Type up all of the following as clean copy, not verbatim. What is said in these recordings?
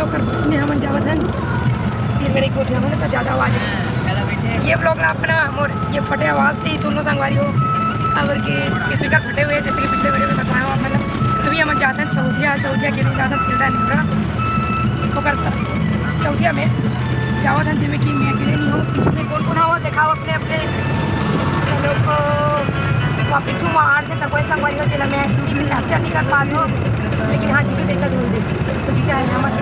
और में हम जावत हन तीर मेरे कोठे होने तो ज़्यादा आवाज़ है ये ब्लॉग ना अपना मोर ये फटे आवाज़ से ही सुन लो संगवारी हो और कि स्पीकर फटे हुए हैं जैसे कि पिछले वीडियो में बताया हुआ मैंने। अभी हम जाते हैं चौथिया के लिए जाते हैं तिल्दा नहीं हो रहा होकर सर चौथिया में जावत हन जिसमें कि मैं अकेले नहीं हूँ पीछे में कौन कौन हो दिखाओ अपने अपने लोग को वहाँ पीछू वहाँ 8 जन तक कोई संगवारी हो जिला मैं हिंदी से कैप्चर नहीं कर पा रही हूँ लेकिन हाँ जीजू देखा तो जीजा है हमारे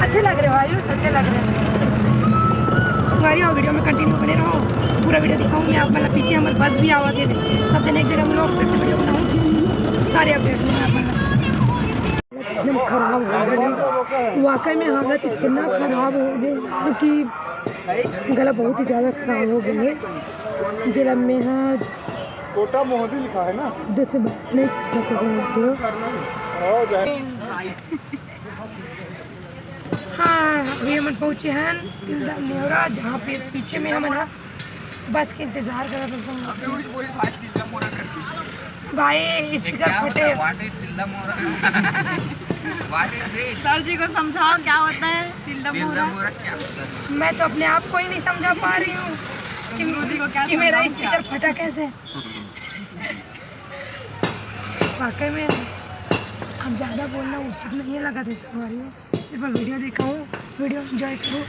अच्छे लग रहे हो आयुष अच्छे लग रहे हैं संगवारी हो। वीडियो में कंटिन्यू बने रहो पूरा वीडियो दिखाऊँ मैं आप मतलब पीछे हमारे बस भी आवा थे सब जन एक जगह मिलो फिर से वीडियो बनाऊँ सारे अपडेट में आप मतलब एकदम खराब हो गए वाकई में हालत इतना ख़राब हो गई कि गला बहुत ही ज़्यादा ख़राब हो गई है जिला में हाँ कोटा मोहदी लिखा है ना शब्द से नहीं सकते समझते हो। हाँ अभी हम पहुँचे हैं तिल्दा नेवरा जहाँ पे पीछे में हम ना बस के इंतज़ार कर रहे थे भाई स्पीकर फटे। सर जी को समझाओ क्या होता है तिल्दा मोहरा। मैं तो अपने आप को ही नहीं समझा पा रही हूँ कि मेरा स्पीकर फटा कैसे। वाकई में हम ज़्यादा बोलना उचित नहीं है लगा थे हमारी सिर्फ वीडियो दिखाऊँ वीडियो एंजॉय करूँ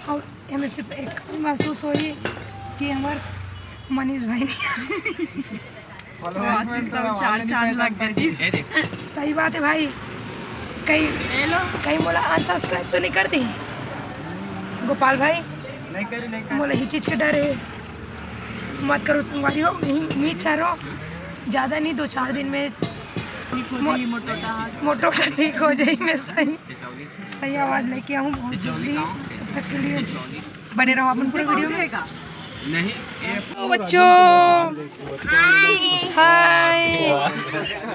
और हमें सिर्फ एक महसूस हो कि हमारे मनीष भाई नहीं सही बात है भाई कहीं बोला अनसब्सक्राइब तो नहीं करती गोपाल भाई नहीं बोला ही चीज़ का डर है मत करो संगवारी हो नहीं चाह रहा ज़्यादा नहीं 2-4 दिन में मोटोटा ठीक हो जाए मैं सही आवाज़ लेके आऊँ बहुत जल्दी तब तक के लिए बने रहो अपन पूरे वीडियो में। नहीं बच्चों हाय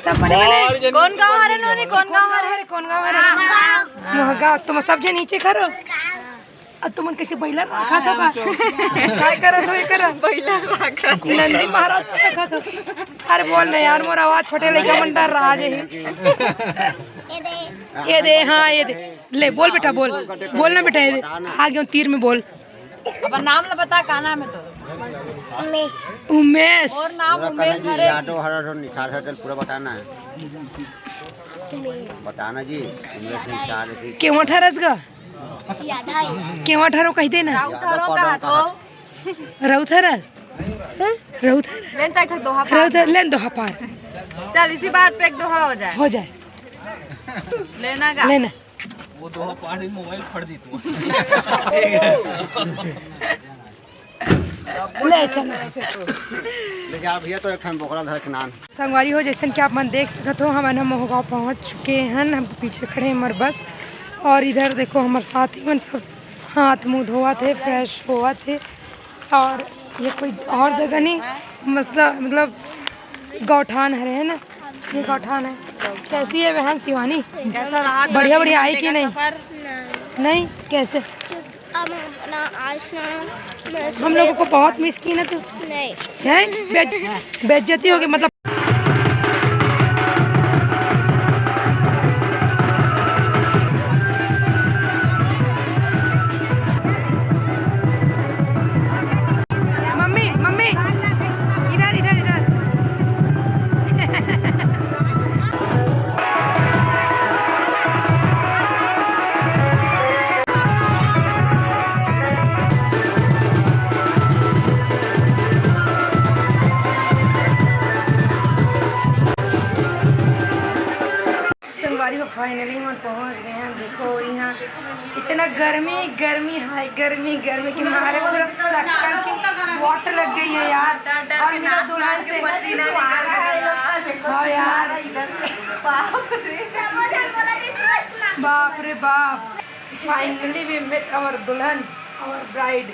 सब बने कौन गाँव आ रहे कौन गाँव आ रहे मोहगा तुम सब जे नीचे खरो अब तुम कैसे बैला रखा था काय करत हो कर बैला रखा नंदी महाराज रखा था। अरे बोल ना यार मोर आवाज फटे लेके मन डर रहा है ये दे हाँ ये दे ले बोल बेटा बोलना बेटा ये दे आ गया तीर में बोल अब नाम ना बता का नाम है तो उमेश और नाम उमेश हरे पूरा बताना है जी केवा ठरस गा केवा ठरो कह दे ना रउथरस लेन दोहा पार चल इसी बात पे एक दोहा हो जाए लेना वो दोहा पार मोबाइल फट दी तू ले चलो भैया तो एक बोकरा धर के नान संगवारी हो जैसे कि आप मन देख सकते हो हम मोहगाँव पहुँच चुके हैं हम पीछे खड़े हमारे बस और इधर देखो हमारे साथी मन सब हाथ मुँह धोआ थे फ्रेश हुआ थे और ये कोई और जगह नहीं मतलब गौठान है ना ये गौठान है। कैसी है बहन शिवानी कैसा रहा बढ़िया आई कि नहीं कैसे हम लोगों को बहुत मिस की ना तू नहीं बेइज्जती होगी मतलब फाइनली हम पहुंच गए हैं। देखो यहाँ इतना गर्मी हाई गर्मी के मारे पूरा शक्कर की वाट लग गई है यार और मेरा दुल्हन से हाँ यार बाप रे बाप फाइनली वी मेट आवर दुल्हन और ब्राइड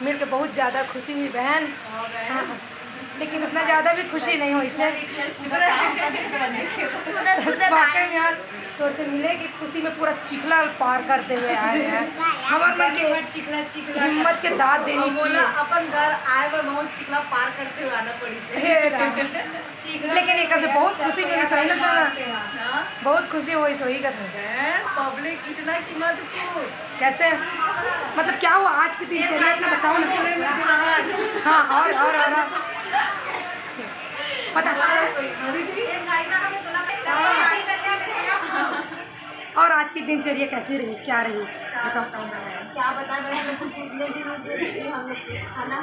मिलके बहुत ज़्यादा खुशी हुई बहन हाँ। लेकिन उतना ज़्यादा भी खुशी नहीं हुई इससे वाकई में यार तो मिले कि खुशी में पूरा चिखला पार करते हुए आए हैं। हमार मन के चिकला चिकला हिम्मत के दाद देनी चाहिए। अपन घर आए पर बहुत चिकला पार करते हुए आना पड़ी से हे राम। लेकिन एक से बहुत खुशी मिली सही लगता ना, बहुत खुशी हुई सोई का था। पब्लिक इतना कीमत कुछ कैसे मतलब क्या हुआ आज की दिनचर्या ना बताओ ना। हाँ और पता और आज की दिनचर्या कैसी रही, क्या रही बताओ। क्या बताएं हम लोग खाना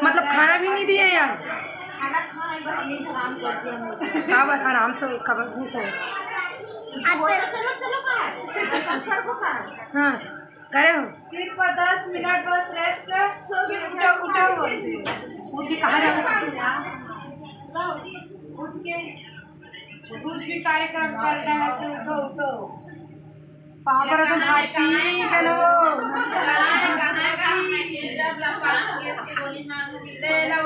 मतलब खाना भी नहीं दिए यार। खाना खाए बस नींद आराम करते हैं क्या बात आराम तो खबर नहीं सो। चलो कहा हाँ करे हो सिर्फ 10 मिनट बस रेस्ट सो के उठो बोलते उठ के कहाँ जाओ। उठ के कुछ भी कार्यक्रम करना है तो उठो पापा तो भाची कनो ले लो